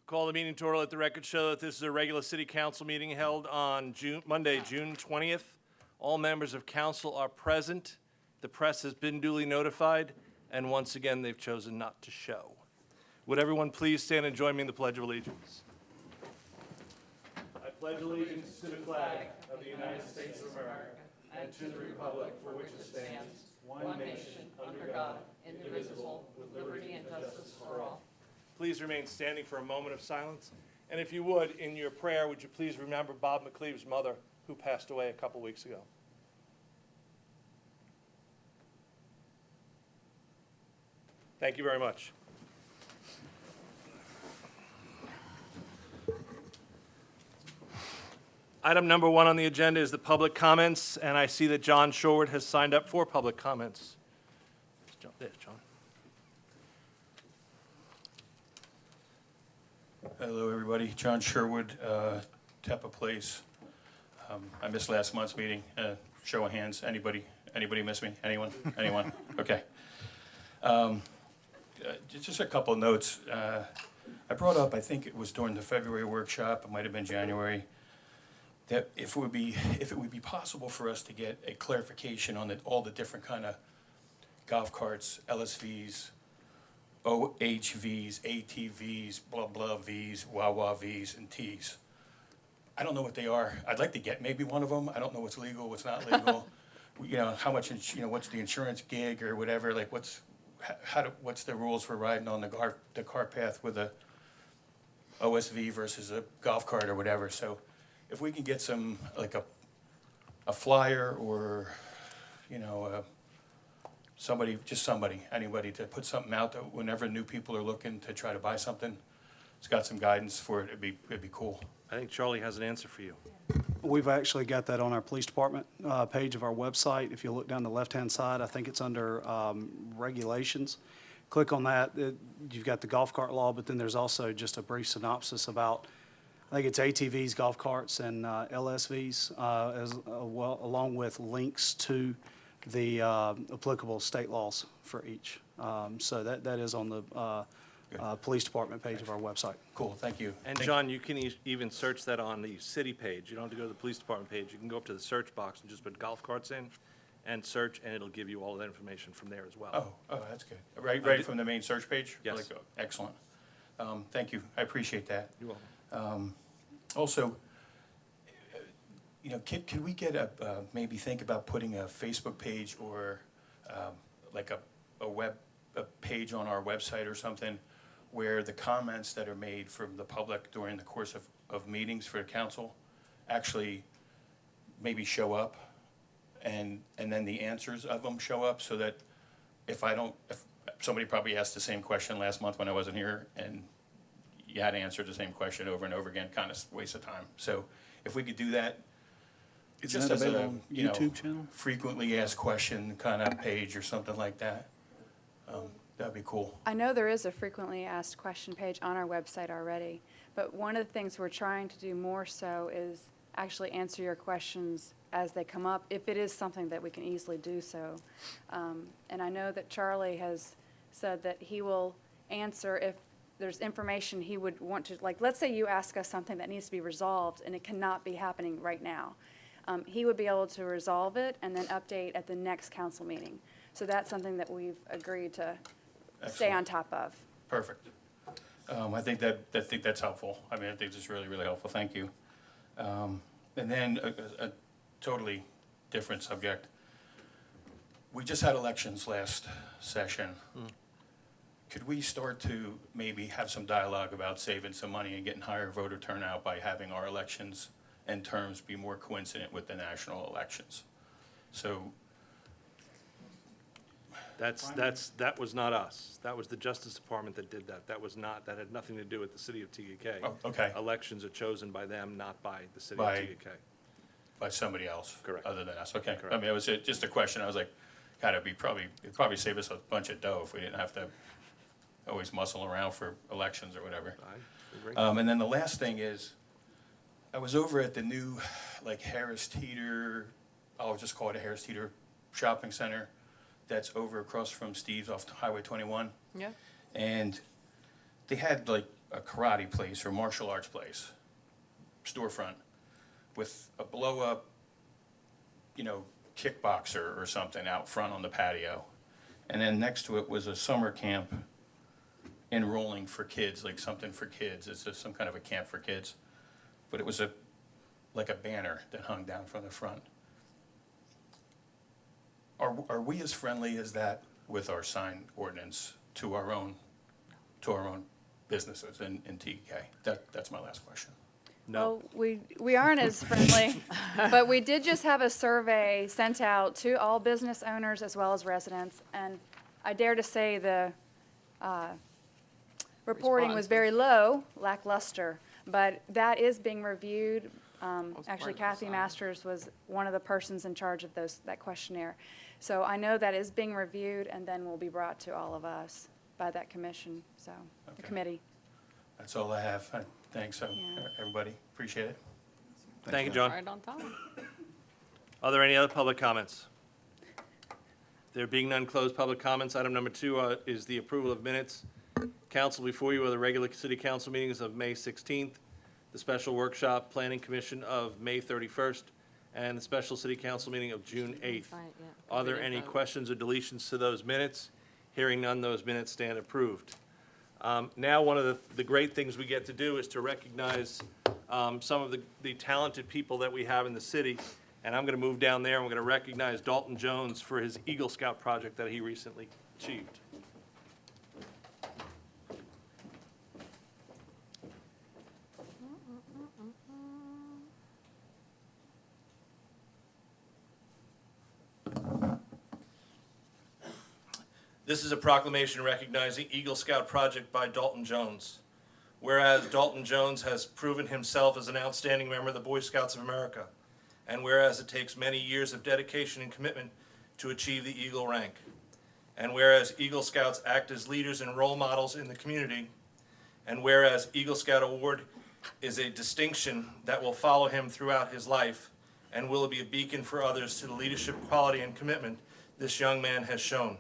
Call the meeting to order. Let the record show that this is a regular city council meeting held on Monday, June 20th. All members of council are present. The press has been duly notified, and once again, they've chosen not to show. Would everyone please stand and join me in the Pledge of Allegiance? I pledge allegiance to the flag of the United States of America and to the republic for which it stands, one nation, under God, indivisible, with liberty and justice for all. Please remain standing for a moment of silence. And if you would, in your prayer, would you please remember Bob McCleave's mother, who passed away a couple weeks ago. Thank you very much. Item number 1 on the agenda is the public comments, and I see that John Shoreward has signed up for public comments. There's John. Hello, everybody. John Sherwood, Tepa Place. I missed last month's meeting. Show of hands. Anybody miss me? Anyone? Anyone? Okay. Just a couple of notes. I brought up, I think it was during the February workshop, it might have been January, that if it would be possible for us to get a clarification on all the different kind of golf carts, LSVs, OHVs, ATVs, blah, blah Vs, Wawa Vs, and Ts. I don't know what they are. I'd like to get maybe one of them. I don't know what's legal, what's not legal. How much, what's the insurance gig or whatever, like what's the rules for riding on the car path with a OSV versus a golf cart or whatever. So if we can get some, like a flyer or, anybody to put something out that whenever new people are looking to try to buy something, it's got some guidance for it, it'd be cool. I think Charlie has an answer for you. We've actually got that on our police department page of our website. If you look down the left-hand side, I think it's under regulations. Click on that. You've got the golf cart law, but then there's also just a brief synopsis about, I think it's ATVs, golf carts, and LSVs, along with links to the applicable state laws for each. So that is on the police department page of our website. Cool, thank you. And John, you can even search that on the city page. You don't have to go to the police department page. You can go up to the search box and just put golf carts in and search, and it'll give you all that information from there as well. Oh, that's good. Right from the main search page? Yes. Excellent. Thank you, I appreciate that. You're welcome. Also, can we get maybe think about putting a Facebook page or like a web page on our website or something where the comments that are made from the public during the course of meetings for the council actually maybe show up and then the answers of them show up, so that if somebody probably asked the same question last month when I wasn't here and you had to answer the same question over and over again, kind of waste of time. So if we could do that, Is just that as a available on YouTube channel? frequently asked question kind of page or something like that, that'd be cool. I know there is a frequently asked question page on our website already, but one of the things we're trying to do more so is actually answer your questions as they come up, if it is something that we can easily do so. And I know that Charlie has said that he will answer if there's information he would want to, like, let's say you ask us something that needs to be resolved and it cannot be happening right now. He would be able to resolve it and then update at the next council meeting. So that's something that we've agreed to stay on top of. Perfect. I think that's helpful. I mean, I think it's really, really helpful. Thank you. And then a totally different subject. We just had elections last session. Could we start to maybe have some dialogue about saving some money and getting higher voter turnout by having our elections and terms be more coincident with the national elections? So that was not us. That was the Justice Department that did that. That had nothing to do with the city of Tega. Oh, okay. Elections are chosen by them, not by the city By- of Tega. by somebody else? Correct. Other than us, okay. Correct. I mean, it was just a question. I was like, it'd probably save us a bunch of dough if we didn't have to always muscle around for elections or whatever. I agree. And then the last thing is, I was over at the new, Harris Teeter, I'll just call it a Harris Teeter shopping center that's over across from Steve's off Highway 21. Yeah. And they had a karate place or martial arts place, storefront, with a blow-up, kickboxer or something out front on the patio. And then next to it was a summer camp enrolling for kids, like something for kids. It's just some kind of a camp for kids. But it was like a banner that hung down from the front. Are we as friendly as that with our sign ordinance to our own businesses in TK? That's my last question. No. Well, we aren't as friendly, but we did just have a survey sent out to all business owners as well as residents, and I dare to say the reporting was very low, lackluster, but that is being reviewed. Actually, Kathy Masters was one of the persons in charge of that questionnaire. So I know that is being reviewed and then will be brought to all of us by that commission, the Okay. committee. That's all I have. Thanks, Yeah. everybody. Appreciate it. Thank you, John. Right on time. Are there any other public comments? There being none, closed public comments. Item number 2 is the approval of minutes. Council, before you are the regular city council meetings of May 16th, the special workshop planning commission of May 31st, and the special city council meeting of June 8th. Right, yeah. Are there We didn't any vote. questions or deletions to those minutes? Hearing none, those minutes stand approved. Now, one of the great things we get to do is to recognize some of the talented people that we have in the city. And I'm going to move down there, and we're going to recognize Dalton Jones for his Eagle Scout project that he recently achieved. This is a proclamation recognizing Eagle Scout project by Dalton Jones. Whereas Dalton Jones has proven himself as an outstanding member of the Boy Scouts of America, and whereas it takes many years of dedication and commitment to achieve the Eagle rank, and whereas Eagle Scouts act as leaders and role models in the community, and whereas Eagle Scout Award is a distinction that will follow him throughout his life and will be a beacon for others to the leadership quality and commitment this young man has shown.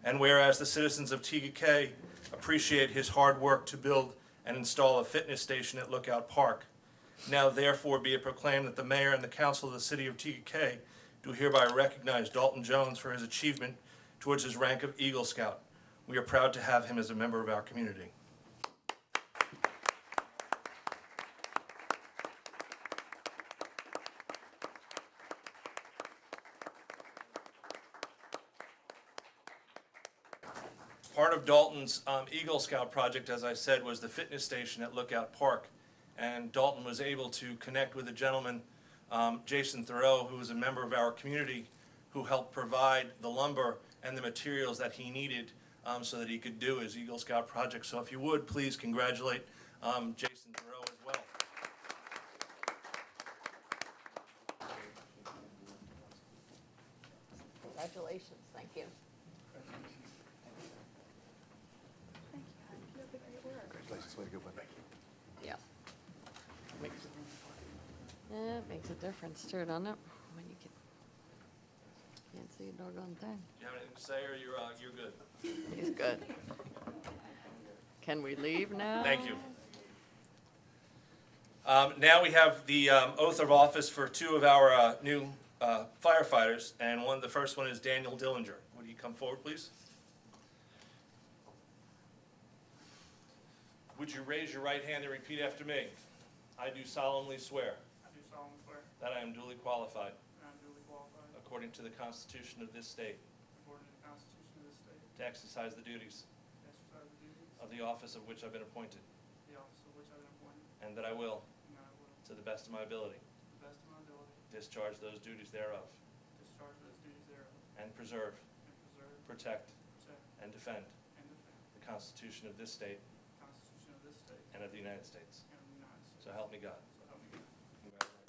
And whereas the citizens of Tega appreciate his hard work to build and install a fitness station at Lookout Park, now therefore be it proclaimed that the mayor and the council of the city of Tega do hereby recognize Dalton Jones for his achievement towards his rank of Eagle Scout. We are proud to have him as a member of our community. Part of Dalton's Eagle Scout project, as I said, was the fitness station at Lookout Park. And Dalton was able to connect with a gentleman, Jason Thoreau, who was a member of our community, who helped provide the lumber and the materials that he needed so that he could do his Eagle Scout project. So if you would, please congratulate Jason Thoreau as well. Congratulations, thank you. Yeah. Yeah, it makes a difference too, doesn't it? When you can't see a doggone thing. Do you have anything to say, or you're good? He's good. Can we leave now? Thank you. Now we have the oath of office for 2 of our new firefighters, and the first one is Daniel Dillinger. Would you come forward, please? Would you raise your right hand and repeat after me? I do solemnly swear I do solemnly swear that I am duly qualified, that I am duly qualified, according to the Constitution of this state, according to the Constitution of this state, to exercise the duties to exercise the duties of the office of which I've been appointed, of the office of which I have been appointed, and that I will, and that I will, to the best of my ability, to the best of my ability, discharge those duties thereof, discharge those duties thereof, and preserve, and preserve, protect, protect, and defend and defend the Constitution of this state the Constitution of this state and of the United States. and of the United States. So help me God. So help me God. Congratulations.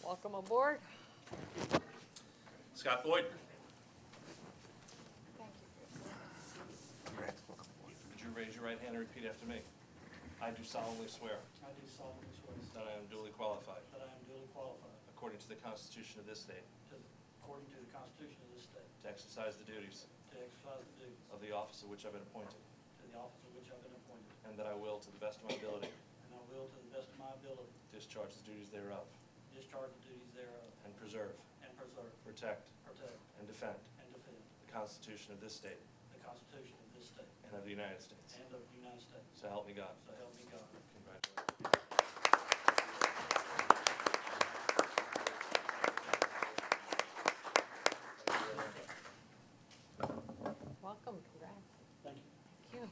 Welcome aboard. Scott Boyd. Would you raise your right hand and repeat after me? I do solemnly swear I do solemnly swear that I am duly qualified, that I am duly qualified, according to the Constitution of this state, according to the Constitution of this state, to exercise the duties to exercise the duties of the office of which I've been appointed, to the office of which I've been appointed, and that I will, to the best of my ability, and I will, to the best of my ability, discharge the duties thereof, discharge the duties thereof, and preserve, protect, protect, and defend and defend the Constitution of this state the Constitution of this state and of the United States. and of the United States. So help me God. So help me God. Congratulations. Welcome, congrats. Thank you. Thank you.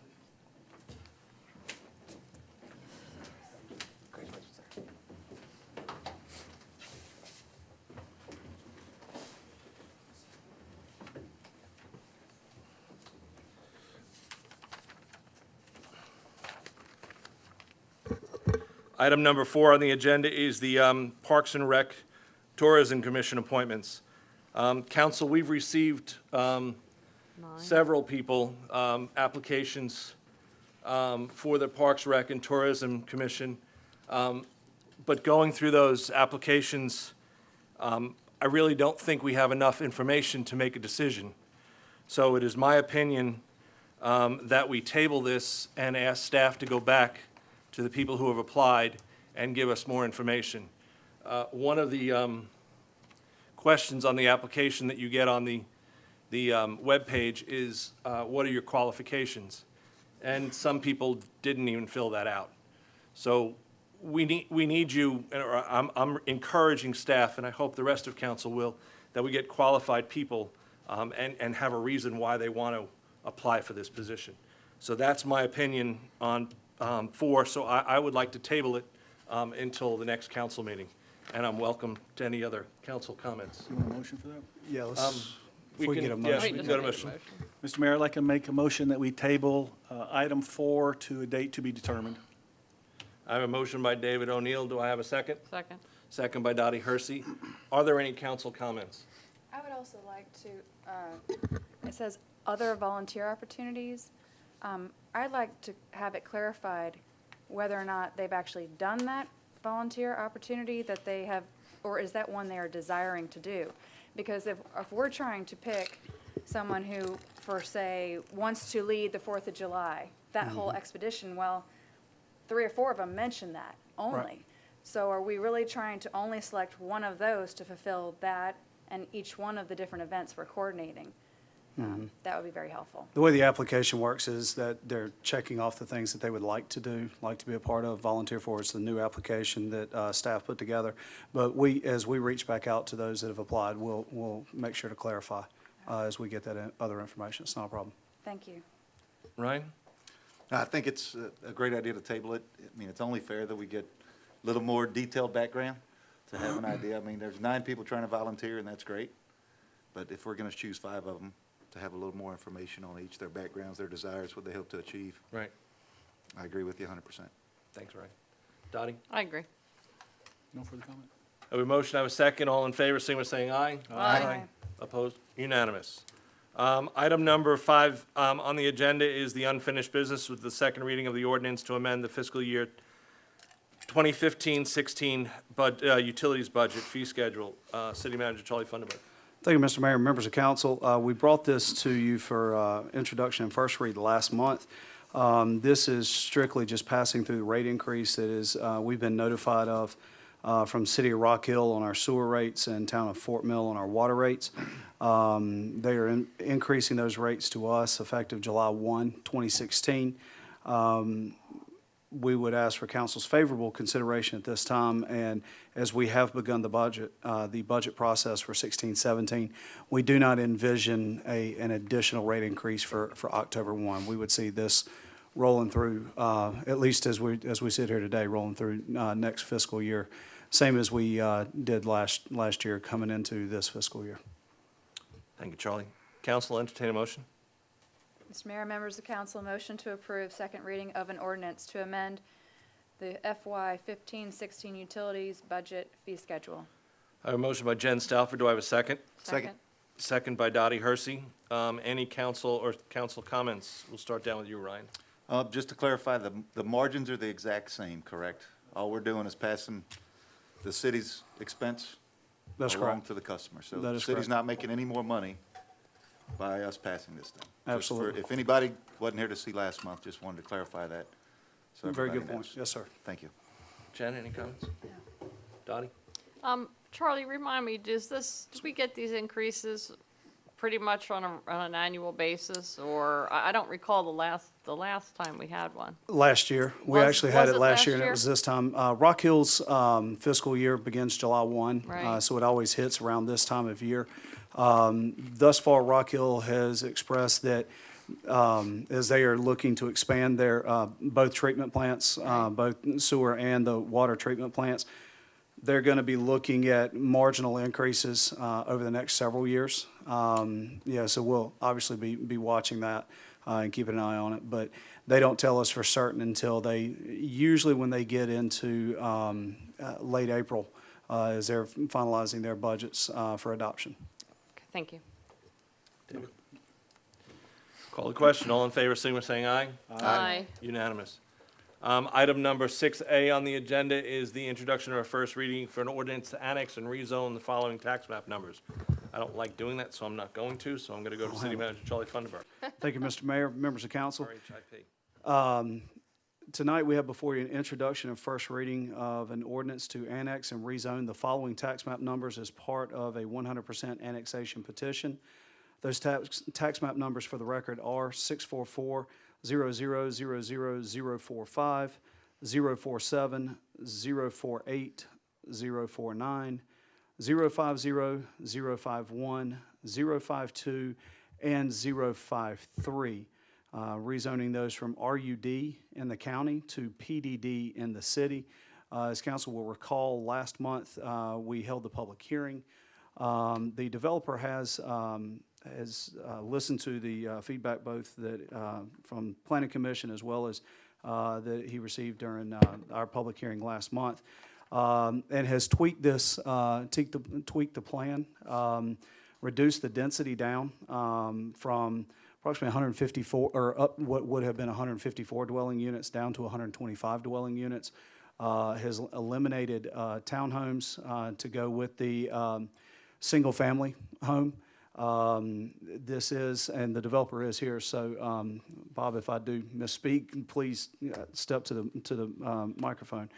Item number 4 on the agenda is the Parks and Rec Tourism Commission appointments. Council, we've received 9. several people, applications for the Parks, Rec, and Tourism Commission. But going through those applications, I really don't think we have enough information to make a decision. So it is my opinion that we table this and ask staff to go back to the people who have applied and give us more information. One of the questions on the application that you get on the webpage is, what are your qualifications? And some people didn't even fill that out. So we need you, or I'm encouraging staff, and I hope the rest of council will, that we get qualified people and have a reason why they want to apply for this position. So that's my opinion on 4, so I would like to table it until the next council meeting. And I'm welcome to any other council comments. You want a motion for that? Yeah, let's, We if we can- get a yes, motion. we Wait, can just go to make a motion. Mr. Mayor, I'd like to make a motion that we table item 4 to a date to be determined. I have a motion by David O'Neill. Do I have a second? Second. Second by Dottie Hersey. Are there any council comments? I would also like to, it says other volunteer opportunities. I'd like to have it clarified whether or not they've actually done that volunteer opportunity that they have, or is that one they are desiring to do? Because if we're trying to pick someone who, for say, wants to lead the 4th of July, that whole expedition, well, 3 or 4 of them mention that only. So are we really trying to only select one of those to fulfill that and each one of the different events we're coordinating? That would be very helpful. The way the application works is that they're checking off the things that they would like to do, like to be a part of, volunteer for. It's the new application that staff put together. But as we reach back out to those that have applied, we'll make sure to clarify as we get that other information. It's not a problem. Thank you. Ryan? I think it's a great idea to table it. I mean, it's only fair that we get a little more detailed background to have an idea. I mean, there's 9 people trying to volunteer, and that's great. But if we're going to choose 5 of them, to have a little more information on each, their backgrounds, their desires, what they hope to achieve. Right. I agree with you 100%. Thanks, Ryan. Dottie? I agree. No further comment? I have a motion, I have a second. All in favor, signify by saying aye. Aye. Opposed? Unanimous. Item number 5 on the agenda is the unfinished business with the second reading of the ordinance to amend the fiscal year 2015-16 utilities budget fee schedule. City Manager Charlie Funderburk. Thank you, Mr. Mayor, and members of council. We brought this to you for introduction and first read last month. This is strictly just passing through the rate increase that is, we've been notified of from City of Rock Hill on our sewer rates and Town of Fort Mill on our water rates. They are increasing those rates to us effective July 1, 2016. We would ask for council's favorable consideration at this time, and as we have begun the budget process for 16-17, we do not envision an additional rate increase for October 1. We would see this rolling through, at least as we sit here today, rolling through next fiscal year, same as we did last year coming into this fiscal year. Thank you, Charlie. Council, entertain a motion. Mr. Mayor, members of council, a motion to approve second reading of an ordinance to amend the FY 15-16 utilities budget fee schedule. I have a motion by Jen Stalford. Do I have a second? Second. Second by Dottie Hersey. Any council comments? We'll start down with you, Ryan. Just to clarify, the margins are the exact same, correct? All we're doing is passing the city's expense That's along correct. to the customer. So That the is city's correct. not making any more money by us passing this thing. Just for- Absolutely. If anybody wasn't here to see last month, just wanted to clarify that. So Very everybody good point. knows. Yes, sir. Thank you. Jen, any comments? Dottie? Charlie, remind me, do we get these increases pretty much on an annual basis? Or, I don't recall the last time we had one. Last year, we Was- actually had was it it last last year, and it year? was this time. Rock Hill's fiscal year begins July 1. Right. So it always hits around this time of year. Thus far, Rock Hill has expressed that as they are looking to expand their, both treatment plants, both sewer and the water treatment plants, they're going to be looking at marginal increases over the next several years. Yeah, so we'll obviously be watching that and keeping an eye on it. But they don't tell us for certain until usually when they get into late April, as they're finalizing their budgets for adoption. Okay, thank you. David? Call the question. All in favor, signify by saying aye. Aye. Unanimous. Item number 6A on the agenda is the introduction of a first reading for an ordinance to annex and rezone the following tax map numbers. I don't like doing that, so I'm not going to, so I'm going to go to City Manager Charlie Funderburk. Thank you, Mr. Mayor, members of council. RHIP. Tonight, we have before you an introduction and first reading of an ordinance to annex and rezone the following tax map numbers as part of a 100% annexation petition. Those tax map numbers for the record are 644-00000045, 047, 048, 049, 050, 051, 052, and 053. Rezoning those from RUD in the county to PDD in the city. As council will recall, last month we held the public hearing. The developer has listened to the feedback both that from Planning Commission as well as that he received during our public hearing last month, and has tweaked this, tweaked the plan, reduced the density down from approximately 154, or up what would have been 154 dwelling units down to 125 dwelling units. Has eliminated townhomes to go with the single-family home. This is, and the developer is here, so Bob, if I do misspeak, please step to the microphone.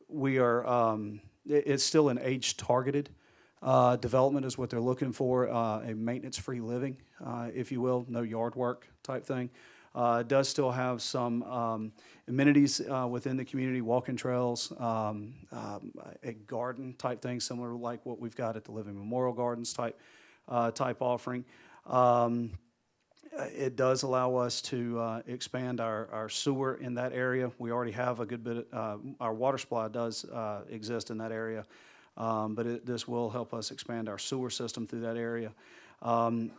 We are, it's still an age-targeted development is what they're looking for, a maintenance-free living, if you will, no yard work type thing. It does still have some amenities within the community, walking trails, a garden type thing, similar like what we've got at the Living Memorial Gardens type offering. It does allow us to expand our sewer in that area. We already have a good bit, our water supply does exist in that area, but this will help us expand our sewer system through that area. And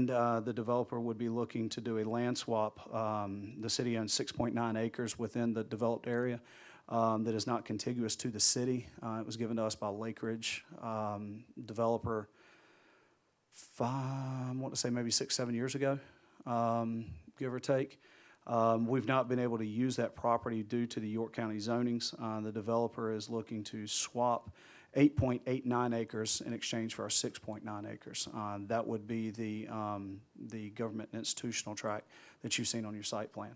the developer would be looking to do a land swap. The city owns 6.9 acres within the developed area that is not contiguous to the city. It was given to us by Lake Ridge developer, I want to say maybe 6-7 years ago, give or take. We've not been able to use that property due to the York County zonings. The developer is looking to swap 8.89 acres in exchange for our 6.9 acres. That would be the government and institutional tract that you've seen on your site plan.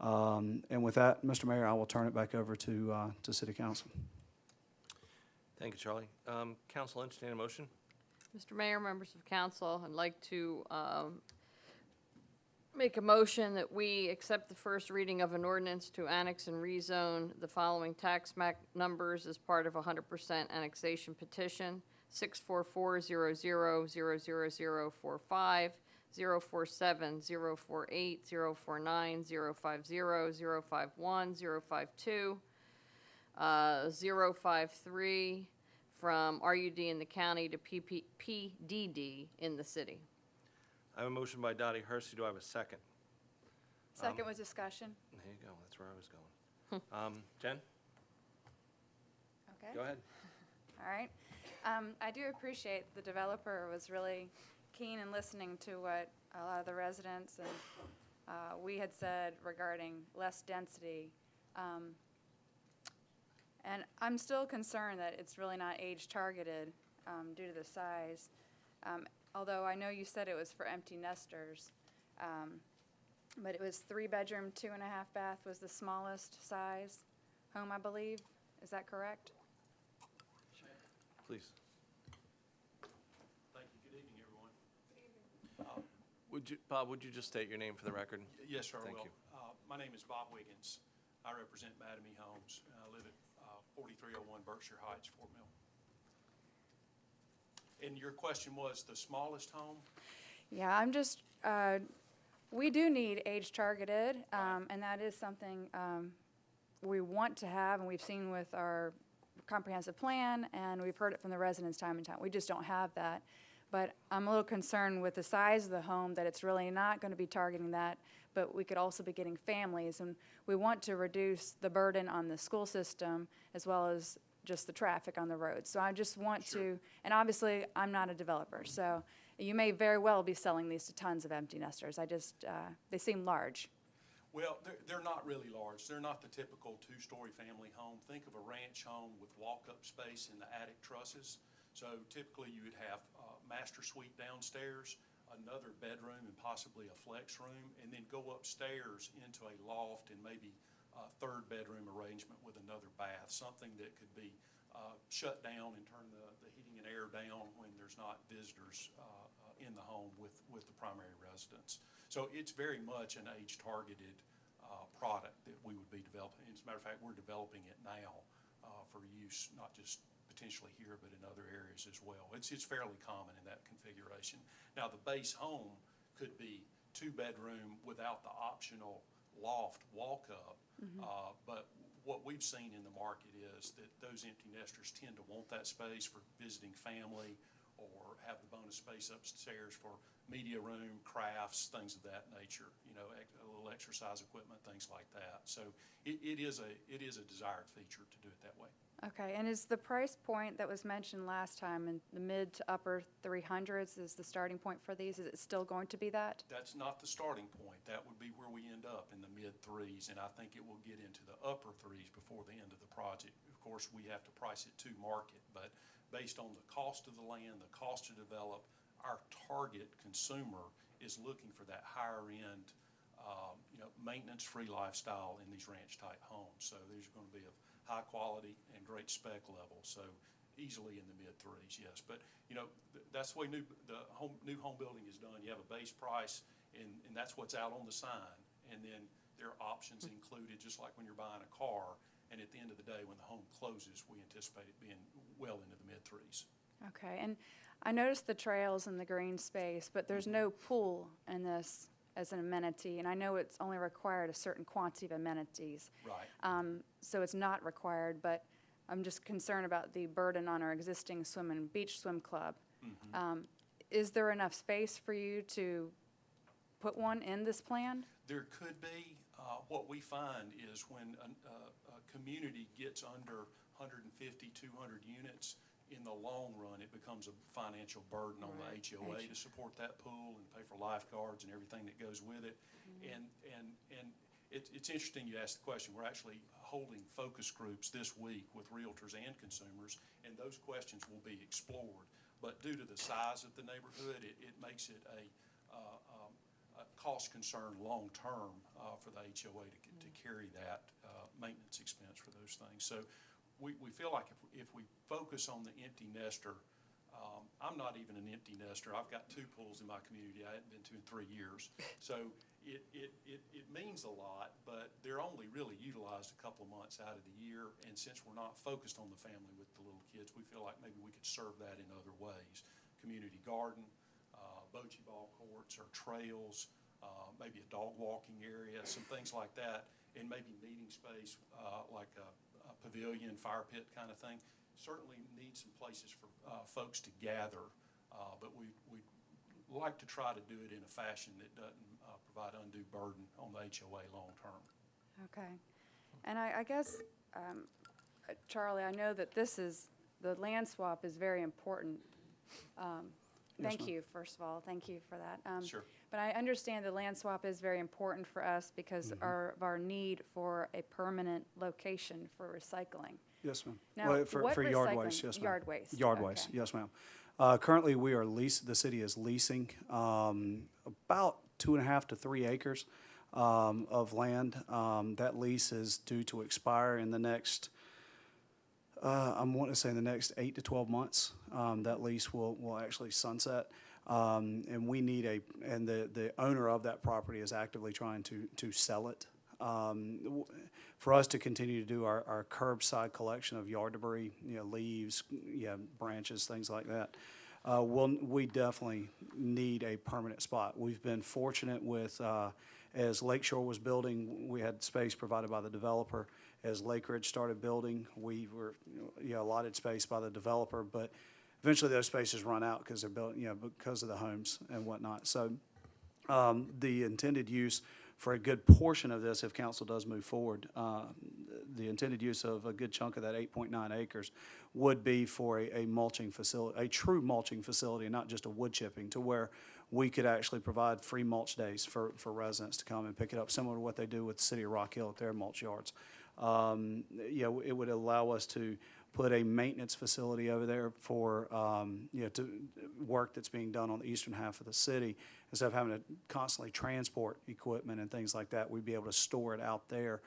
And with that, Mr. Mayor, I will turn it back over to City Council. Thank you, Charlie. Council, entertain a motion. Mr. Mayor, members of council, I'd like to make a motion that we accept the first reading of an ordinance to annex and rezone the following tax map numbers as part of a 100% annexation petition: 644-00000045, 047, 048, 049, 050, 051, 052, 053, from RUD in the county to PDD in the city. I have a motion by Dottie Hersey. Do I have a second? Second was discussion. There you go. That's where I was going. Jen, Okay. go ahead. All right. I do appreciate the developer was really keen in listening to what a lot of the residents and we had said regarding less density. And I'm still concerned that it's really not age targeted due to the size. Although I know you said it was for empty nesters. But it was 3-bedroom, 2.5 bath was the smallest size home, I believe. Is that correct? Please. Thank you. Good evening, everyone. Bob, would you just state your name for the record? Yes, sir, I Thank will. you. My name is Bob Wiggins. I represent Mattamy Homes. I live at 4301 Berkshire Heights, Fort Mill. And your question was the smallest home? Yeah, I'm just, we do need age targeted, and that is something we want to have, and we've seen with our comprehensive plan, and we've heard it from the residents time and time. We just don't have that. But I'm a little concerned with the size of the home, that it's really not going to be targeting that, but we could also be getting families. And we want to reduce the burden on the school system as well as just the traffic on the road. So I just want to, and obviously, I'm not a developer, so you may very well be selling these to tons of empty nesters. I just, they seem large. Well, they're not really large. They're not the typical two-story family home. Think of a ranch home with walk-up space in the attic trusses. So typically, you would have a master suite downstairs, another bedroom, and possibly a flex room, and then go upstairs into a loft and maybe a third bedroom arrangement with another bath, something that could be shut down and turn the heating and air down when there's not visitors in the home with the primary residence. So it's very much an age-targeted product that we would be developing. As a matter of fact, we're developing it now for use, not just potentially here, but in other areas as well. It's fairly common in that configuration. Now, the base home could be 2-bedroom without the optional loft walk-up, but what we've seen in the market is that those empty nesters tend to want that space for visiting family or have the bonus space upstairs for media room, crafts, things of that nature, you know, a little exercise equipment, things like that. So it is a desired feature to do it that way. Okay, and is the price point that was mentioned last time in the mid to upper 300s is the starting point for these? Is it still going to be that? That's not the starting point. That would be where we end up, in the mid-3s, and I think it will get into the upper 3s before the end of the project. Of course, we have to price it to market, but based on the cost of the land, the cost to develop, our target consumer is looking for that higher-end, maintenance-free lifestyle in these ranch-type homes. So these are going to be of high quality and great spec level, so easily in the mid-3s, yes. But, that's the way new home building is done. You have a base price, and that's what's out on the sign, and then there are options included, just like when you're buying a car, and at the end of the day, when the home closes, we anticipate it being well into the mid-3s. Okay, and I noticed the trails and the green space, but there's no pool in this as an amenity, and I know it's only required a certain quantity of amenities. Right. So it's not required, but I'm just concerned about the burden on our existing beach swim club. Is there enough space for you to put one in this plan? There could be. What we find is when a community gets under 150, 200 units, in the long run, it becomes a financial burden on the HOA to support that pool and pay for lifeguards and everything that goes with it. And it's interesting you asked the question. We're actually holding focus groups this week with realtors and consumers, and those questions will be explored. But due to the size of the neighborhood, it makes it a cost concern long-term for the HOA to carry that maintenance expense for those things. So we feel like if we focus on the empty nester, I'm not even an empty nester. I've got 2 pools in my community I hadn't been to in 3 years. So it means a lot, but they're only really utilized a couple of months out of the year. And since we're not focused on the family with the little kids, we feel like maybe we could serve that in other ways. Community garden, bocce ball courts or trails, maybe a dog walking area, some things like that, and maybe meeting space like a pavilion, fire pit kind of thing. Certainly need some places for folks to gather, but we'd like to try to do it in a fashion that doesn't provide undue burden on the HOA long term. Okay. And I guess, Charlie, I know that the land swap is very important Thank ma'am. you, first of all, thank you for that. Sure. But I understand the land swap is very important for us because Mm-hmm. of our need for a permanent location for recycling. Yes, ma'am. Now, Well, for yard recycling? waste, yes, ma'am. Yard waste, Yard waste, okay. yes, ma'am. Currently, we are the city is leasing about 2.5 to 3 acres of land. That lease is due to expire in the next, I'm wanting to say in the next 8 to 12 months. That lease will actually sunset. And we need and the owner of that property is actively trying to sell it. For us to continue to do our curbside collection of yard debris, leaves, branches, things like that, we definitely need a permanent spot. We've been fortunate with, as Lakeshore was building, we had space provided by the developer. As Lake Ridge started building, we were, allotted space by the developer, but eventually those spaces run out because they're built, because of the homes and whatnot. So, the intended use for a good portion of this, if council does move forward, the intended use of a good chunk of that 8.9 acres would be for a mulching facility, a true mulching facility, not just a wood chipping, to where we could actually provide free mulch days for residents to come and pick it up, similar to what they do with the city of Rock Hill at their mulch yards. It would allow us to put a maintenance facility over there for, to work that's being done on the eastern half of the city. Instead of having to constantly transport equipment and things like that, we'd be able to store it out there,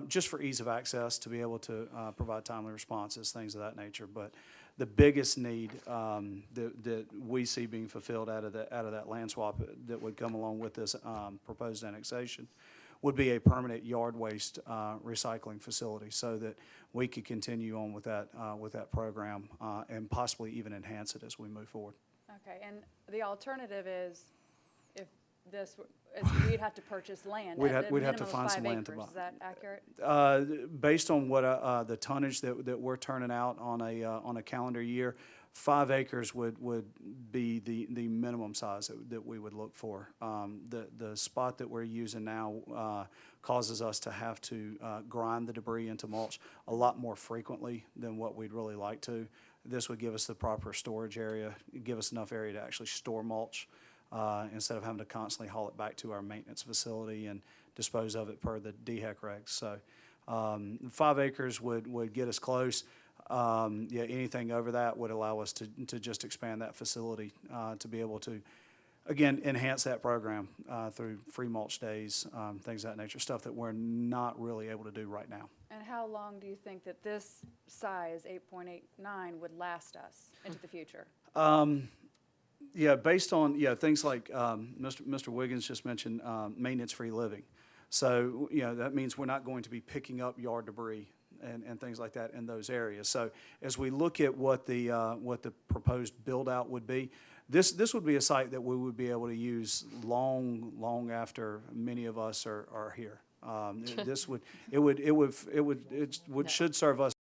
just for ease of access, to be able to provide timely responses, things of that nature. But the biggest need that we see being fulfilled out of that land swap that would come along with this proposed annexation would be a permanent yard waste recycling facility, so that we could continue on with that program and possibly even enhance it as we move forward. Okay, and the alternative is, if this, we'd have to purchase land. We'd at have- a we'd have to minimum of find some 5 land to acres. buy. Is that accurate? Based on what the tonnage that we're turning out on a calendar year, 5 acres would be the minimum size that we would look for. The spot that we're using now causes us to have to grind the debris into mulch a lot more frequently than what we'd really like to. This would give us the proper storage area, give us enough area to actually store mulch, instead of having to constantly haul it back to our maintenance facility and dispose of it per the DHEC regs. So 5 acres would get us close. Anything over that would allow us to just expand that facility to be able to, again, enhance that program through free mulch days, things of that nature, stuff that we're not really able to do right now. And how long do you think that this size, 8.89, would last us into the future? Based on, things like Mr. Wiggins just mentioned, maintenance-free living. So, that means we're not going to be picking up yard debris and things like that in those areas. So as we look at what the proposed build-out would be, this would be a site that we would be able to use long after many of us are here. Should serve us